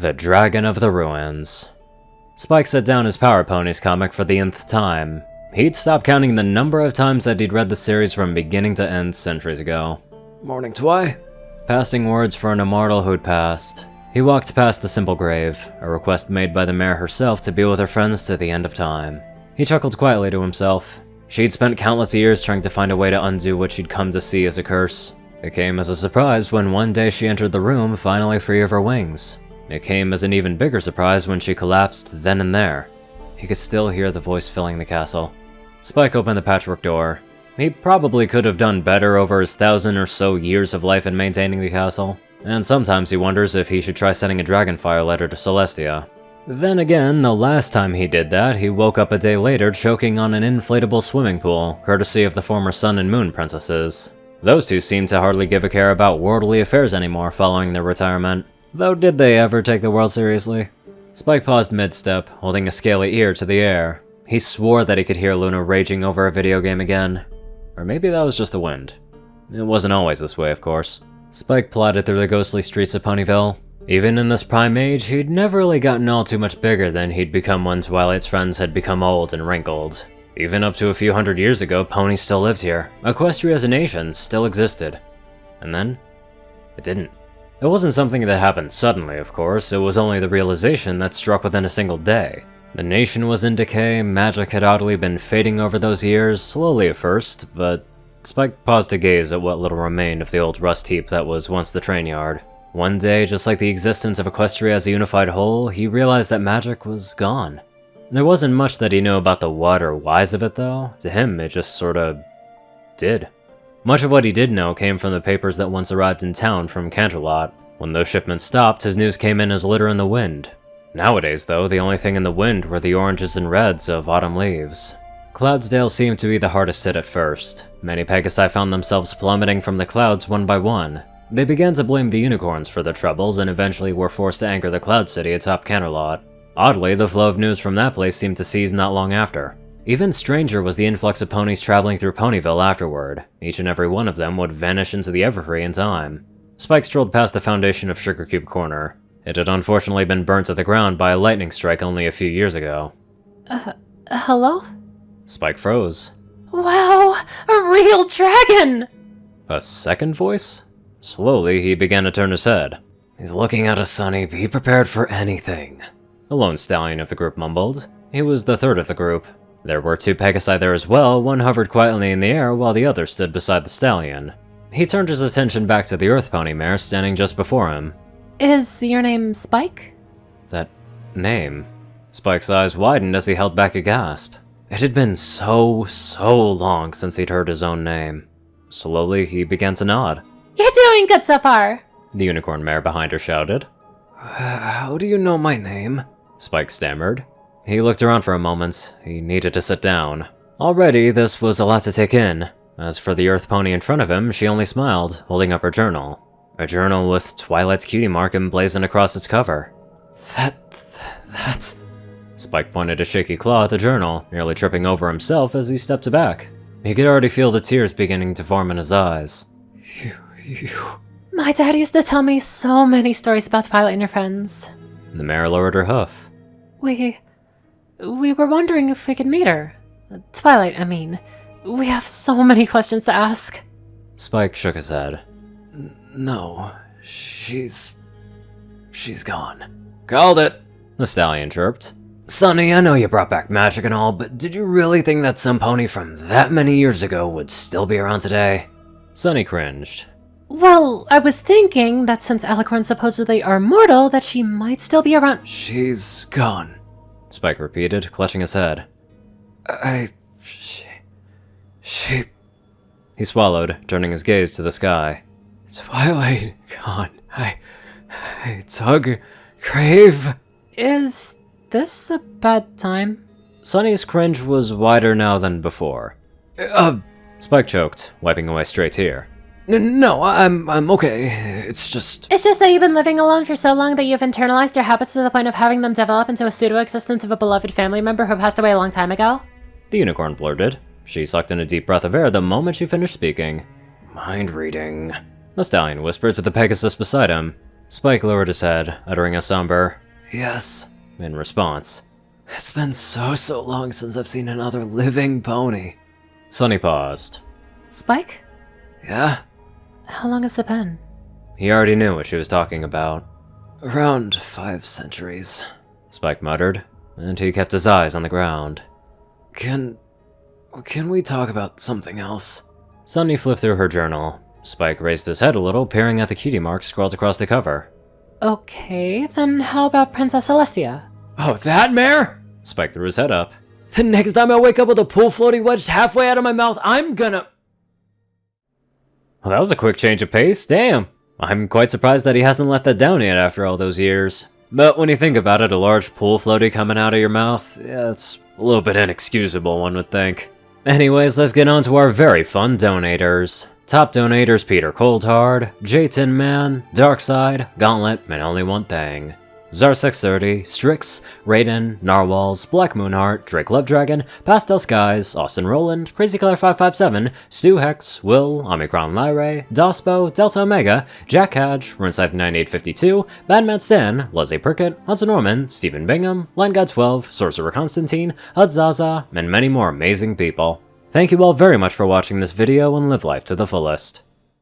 The Dragon of the Ruins. Spike set down his Power Ponies comic for the nth time. He'd stopped counting the number of times that he'd read the series from beginning to end centuries ago. Morning, Twy. Passing words for an immortal who'd passed. He walked past the simple grave, a request made by the mare herself to be with her friends to the end of time. He chuckled quietly to himself. She'd spent countless years trying to find a way to undo what she'd come to see as a curse. It came as a surprise when one day she entered the room, finally free of her wings. It came as an even bigger surprise when she collapsed then and there. He could still hear the voice filling the castle. Spike opened the patchwork door. He probably could have done better over his 1,000 or so years of life in maintaining the castle, and sometimes he wonders if he should try sending a Dragonfire letter to Celestia. Then again, the last time he did that, he woke up a day later choking on an inflatable swimming pool, courtesy of the former Sun and Moon princesses. Those two seemed to hardly give a care about worldly affairs anymore following their retirement. Though did they ever take the world seriously? Spike paused mid-step, holding a scaly ear to the air. He swore that he could hear Luna raging over a video game again. Or maybe that was just the wind. It wasn't always this way, of course. Spike plodded through the ghostly streets of Ponyville. Even in this prime age, he'd never really gotten all too much bigger than he'd become when Twilight's friends had become old and wrinkled. Even up to a few hundred years ago, ponies still lived here. Equestria as a nation still existed. And then, it didn't. It wasn't something that happened suddenly, of course, it was only the realization that struck within a single day. The nation was in decay, magic had oddly been fading over those years, slowly at first, but Spike paused to gaze at what little remained of the old rust heap that was once the train yard. One day, just like the existence of Equestria as a unified whole, he realized that magic was gone. There wasn't much that he knew about the what or whys of it though. To him, it just sorta did. Much of what he did know came from the papers that once arrived in town from Canterlot. When those shipments stopped, his news came in as litter in the wind. Nowadays, though, the only thing in the wind were the oranges and reds of autumn leaves. Cloudsdale seemed to be the hardest hit at first. Many Pegasi found themselves plummeting from the clouds one by one. They began to blame the unicorns for their troubles and eventually were forced to anchor the Cloud City atop Canterlot. Oddly, the flow of news from that place seemed to cease not long after. Even stranger was the influx of ponies traveling through Ponyville afterward. Each and every one of them would vanish into the Everfree in time. Spike strolled past the foundation of Sugar Cube Corner. It had unfortunately been burnt to the ground by a lightning strike only a few years ago. Hello? Spike froze. Wow, a real dragon! A second voice? Slowly, he began to turn his head. He's looking at us, Sonny. Be prepared for anything. The lone stallion of the group mumbled. He was the third of the group. There were two Pegasi there as well, one hovered quietly in the air while the other stood beside the stallion. He turned his attention back to the Earth Pony mare standing just before him. Is your name Spike? That name? Spike's eyes widened as he held back a gasp. It had been so long since he'd heard his own name. Slowly, he began to nod. You're doing good so far! The unicorn mare behind her shouted. How do you know my name? Spike stammered. He looked around for a moment. He needed to sit down. Already, this was a lot to take in. As for the Earth Pony in front of him, she only smiled, holding up her journal. A journal with Twilight's cutie mark emblazoned across its cover. That's... Spike pointed a shaky claw at the journal, nearly tripping over himself as he stepped back. He could already feel the tears beginning to form in his eyes. My dad used to tell me so many stories about Twilight and her friends. The mare lowered her hoof. We were wondering if we could meet her. Twilight, I mean. We have so many questions to ask. Spike shook his head. No, she's gone. Called it, the stallion chirped. Sonny, I know you brought back magic and all, but did you really think that some pony from that many years ago would still be around today? Sonny cringed. Well, I was thinking that since Alicorns supposedly are mortal, that she might still be around. She's gone, Spike repeated, clutching his head. She... He swallowed, turning his gaze to the sky. Twilight gone. I tug, crave. Is this a bad time? Sonny's cringe was wider now than before. Spike choked, wiping away stray tear. No, I'm okay. It's just that you've been living alone for so long that you've internalized your habits to the point of having them develop into a pseudo-existence of a beloved family member who passed away a long time ago? The unicorn blurted. She sucked in a deep breath of air the moment she finished speaking. Mind reading. The stallion whispered to the Pegasus beside him. Spike lowered his head, uttering a somber, "Yes," in response. "It's been so long since I've seen another living pony." Sunny paused. Spike? Yeah? How long has it been? He already knew what she was talking about. "Around 5 centuries, Spike muttered, and he kept his eyes on the ground. Can we talk about something else?" Sunny flipped through her journal. Spike raised his head a little, peering at the cutie marks scrawled across the cover. Okay, then how about Princess Celestia? "Oh, that mare?" Spike threw his head up. "The next time I wake up with a pool floaty wedged halfway out of my mouth, I'm gonna..." Well, that was a quick change of pace, damn. I'm quite surprised that he hasn't let that down yet after all those years. But when you think about it, a large pool floaty coming out of your mouth, yeah, it's a little bit inexcusable, one would think. Anyways, let's get on to our very fun donators. Top donators: Peter Coulthard, J-Tin Man, Darkside, Gauntlet, and Only One Thing. Zarsex30, Strix, Rayden, Narwhals, Blackmoonheart, Drake Lovedragon, Pastel Skies, Austin Roland, CrazyColor557, Stu Hex, Will, Omicron Lyre, Dospo, Delta Omega, Jack Hadge, Runescythe9852, Badman Stan, Leslie Perkett, Hudson Norman, Stephen Bingham, LineGuy12, Sorcerer Constantine, Hudzaza, and many more amazing people. Thank you all very much for watching this video and live life to the fullest.